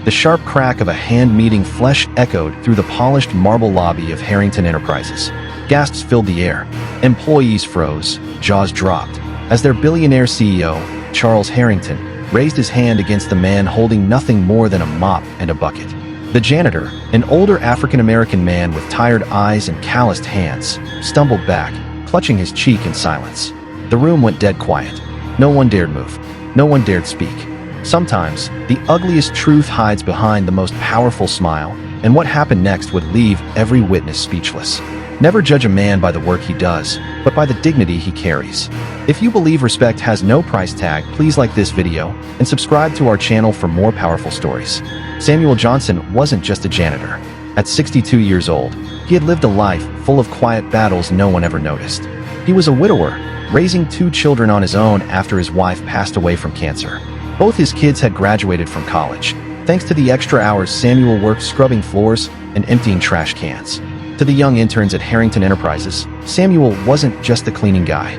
The sharp crack of a hand meeting flesh echoed through the polished marble lobby of Harrington Enterprises. Gasps filled the air. Employees froze, jaws dropped, as their billionaire CEO, Charles Harrington, raised his hand against the man holding nothing more than a mop and a bucket. The janitor, an older African-American man with tired eyes and calloused hands, stumbled back, clutching his cheek in silence. The room went dead quiet. No one dared move. No one dared speak. Sometimes, the ugliest truth hides behind the most powerful smile, and what happened next would leave every witness speechless. Never judge a man by the work he does, but by the dignity he carries. If you believe respect has no price tag, please like this video and subscribe to our channel for more powerful stories. Samuel Johnson wasn't just a janitor. At 62 years old, he had lived a life full of quiet battles no one ever noticed. He was a widower, raising 2 children on his own after his wife passed away from cancer. Both his kids had graduated from college. Thanks to the extra hours Samuel worked scrubbing floors and emptying trash cans. To the young interns at Harrington Enterprises, Samuel wasn't just the cleaning guy.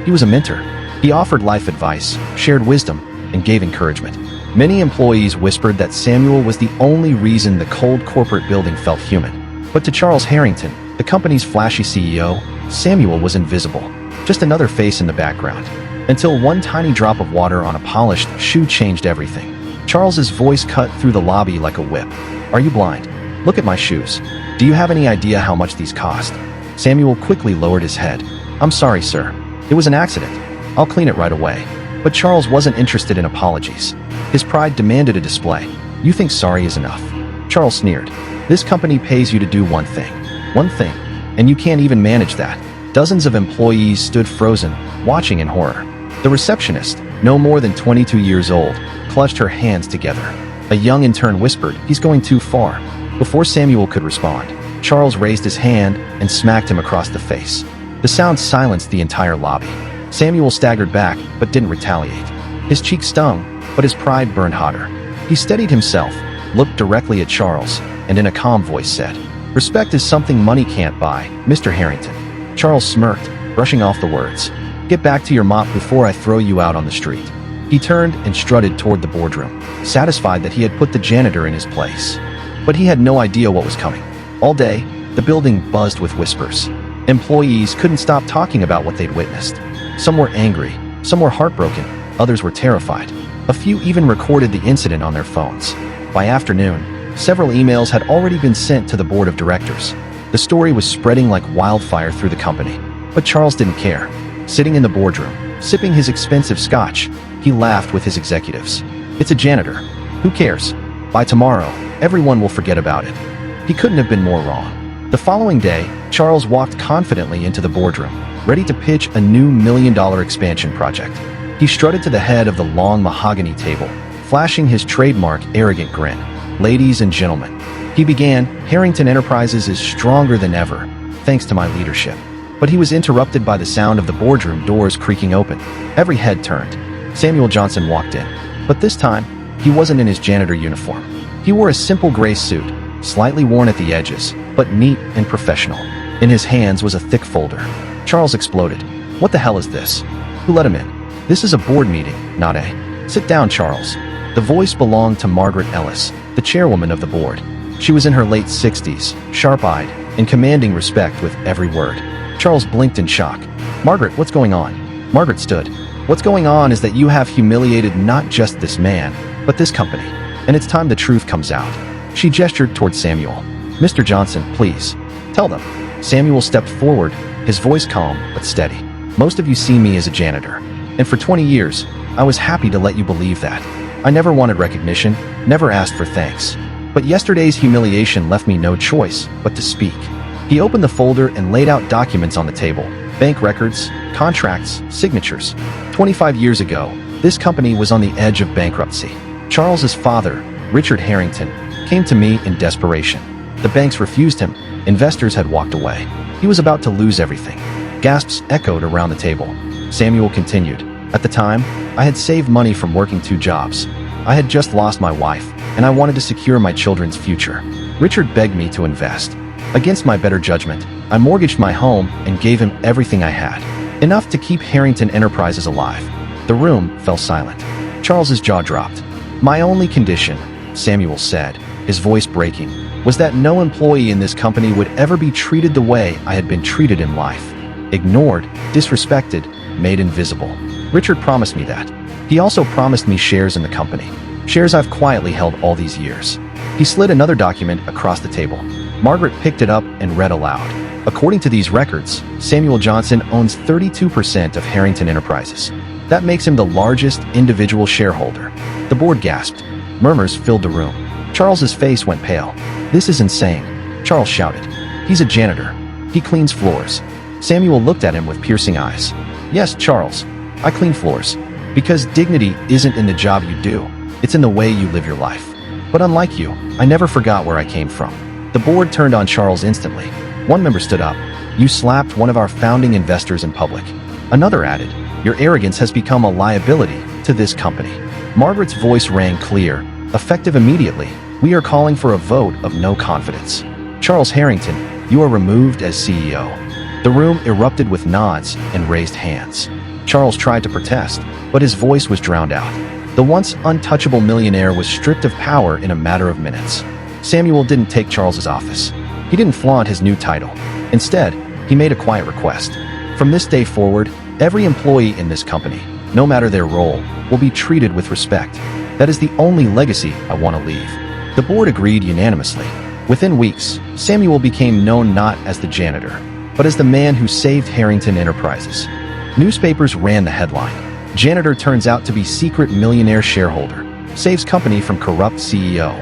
He was a mentor. He offered life advice, shared wisdom, and gave encouragement. Many employees whispered that Samuel was the only reason the cold corporate building felt human. But to Charles Harrington, the company's flashy CEO, Samuel was invisible, just another face in the background. Until one tiny drop of water on a polished shoe changed everything. Charles's voice cut through the lobby like a whip. "Are you blind? Look at my shoes. Do you have any idea how much these cost?" Samuel quickly lowered his head. "I'm sorry, sir. It was an accident. I'll clean it right away." But Charles wasn't interested in apologies. His pride demanded a display. "You think sorry is enough?" Charles sneered. "This company pays you to do one thing, and you can't even manage that." Dozens of employees stood frozen, watching in horror. The receptionist, no more than 22 years old, clutched her hands together. A young intern whispered, "He's going too far." Before Samuel could respond, Charles raised his hand and smacked him across the face. The sound silenced the entire lobby. Samuel staggered back, but didn't retaliate. His cheek stung, but his pride burned hotter. He steadied himself, looked directly at Charles, and in a calm voice said, "Respect is something money can't buy, Mr. Harrington." Charles smirked, brushing off the words. "Get back to your mop before I throw you out on the street." He turned and strutted toward the boardroom, satisfied that he had put the janitor in his place. But he had no idea what was coming. All day, the building buzzed with whispers. Employees couldn't stop talking about what they'd witnessed. Some were angry, some were heartbroken, others were terrified. A few even recorded the incident on their phones. By afternoon, several emails had already been sent to the board of directors. The story was spreading like wildfire through the company. But Charles didn't care. Sitting in the boardroom, sipping his expensive scotch, he laughed with his executives. "It's a janitor. Who cares? By tomorrow, everyone will forget about it." He couldn't have been more wrong. The following day, Charles walked confidently into the boardroom, ready to pitch a new $1 million expansion project. He strutted to the head of the long mahogany table, flashing his trademark arrogant grin. "Ladies and gentlemen," he began, "Harrington Enterprises is stronger than ever, thanks to my leadership." But he was interrupted by the sound of the boardroom doors creaking open. Every head turned. Samuel Johnson walked in. But this time, he wasn't in his janitor uniform. He wore a simple gray suit, slightly worn at the edges, but neat and professional. In his hands was a thick folder. Charles exploded. "What the hell is this? Who let him in? This is a board meeting, not a..." "Sit down, Charles." The voice belonged to Margaret Ellis, the chairwoman of the board. She was in her late 60s, sharp-eyed, and commanding respect with every word. Charles blinked in shock. "Margaret, what's going on?" Margaret stood. "What's going on is that you have humiliated not just this man, but this company. And it's time the truth comes out." She gestured toward Samuel. "Mr. Johnson, please. Tell them." Samuel stepped forward, his voice calm but steady. "Most of you see me as a janitor. And for 20 years, I was happy to let you believe that. I never wanted recognition, never asked for thanks. But yesterday's humiliation left me no choice but to speak." He opened the folder and laid out documents on the table. Bank records, contracts, signatures. 25 years ago, this company was on the edge of bankruptcy. Charles's father, Richard Harrington, came to me in desperation. The banks refused him. Investors had walked away. He was about to lose everything. Gasps echoed around the table. Samuel continued. "At the time, I had saved money from working 2 jobs. I had just lost my wife, and I wanted to secure my children's future. Richard begged me to invest. Against my better judgment, I mortgaged my home and gave him everything I had. Enough to keep Harrington Enterprises alive." The room fell silent. Charles's jaw dropped. "My only condition," Samuel said, his voice breaking, was that no employee in this company would ever be treated the way I had been treated in life. Ignored, disrespected, made invisible. Richard promised me that. He also promised me shares in the company. Shares I've quietly held all these years. He slid another document across the table. Margaret picked it up and read aloud. According to these records, Samuel Johnson owns 32% of Harrington Enterprises. That makes him the largest individual shareholder. The board gasped. Murmurs filled the room. Charles's face went pale. This is insane, Charles shouted. He's a janitor. He cleans floors. Samuel looked at him with piercing eyes. Yes, Charles, I clean floors. Because dignity isn't in the job you do, it's in the way you live your life. But unlike you, I never forgot where I came from. The board turned on Charles instantly. One member stood up. You slapped one of our founding investors in public. Another added, your arrogance has become a liability to this company. Margaret's voice rang clear, effective immediately. We are calling for a vote of no confidence. Charles Harrington, you are removed as CEO. The room erupted with nods and raised hands. Charles tried to protest, but his voice was drowned out. The once untouchable millionaire was stripped of power in a matter of minutes. Samuel didn't take Charles's office. He didn't flaunt his new title. Instead, he made a quiet request. From this day forward, every employee in this company, no matter their role, will be treated with respect. That is the only legacy I want to leave. The board agreed unanimously. Within weeks, Samuel became known not as the janitor, but as the man who saved Harrington Enterprises. Newspapers ran the headline. Janitor turns out to be secret millionaire shareholder. Saves company from corrupt CEO.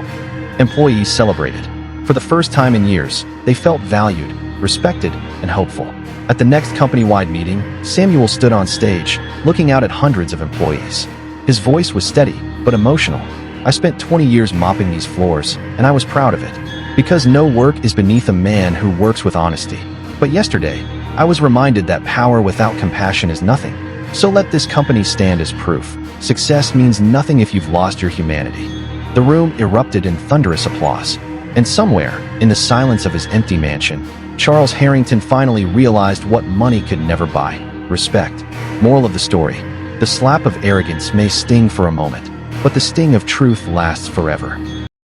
Employees celebrated. For the first time in years, they felt valued, respected, and hopeful. At the next company-wide meeting, Samuel stood on stage, looking out at hundreds of employees. His voice was steady, but emotional. I spent 20 years mopping these floors, and I was proud of it. Because no work is beneath a man who works with honesty. But yesterday, I was reminded that power without compassion is nothing. So let this company stand as proof. Success means nothing if you've lost your humanity. The room erupted in thunderous applause. And somewhere, in the silence of his empty mansion, Charles Harrington finally realized what money could never buy: respect. Moral of the story: the slap of arrogance may sting for a moment, but the sting of truth lasts forever.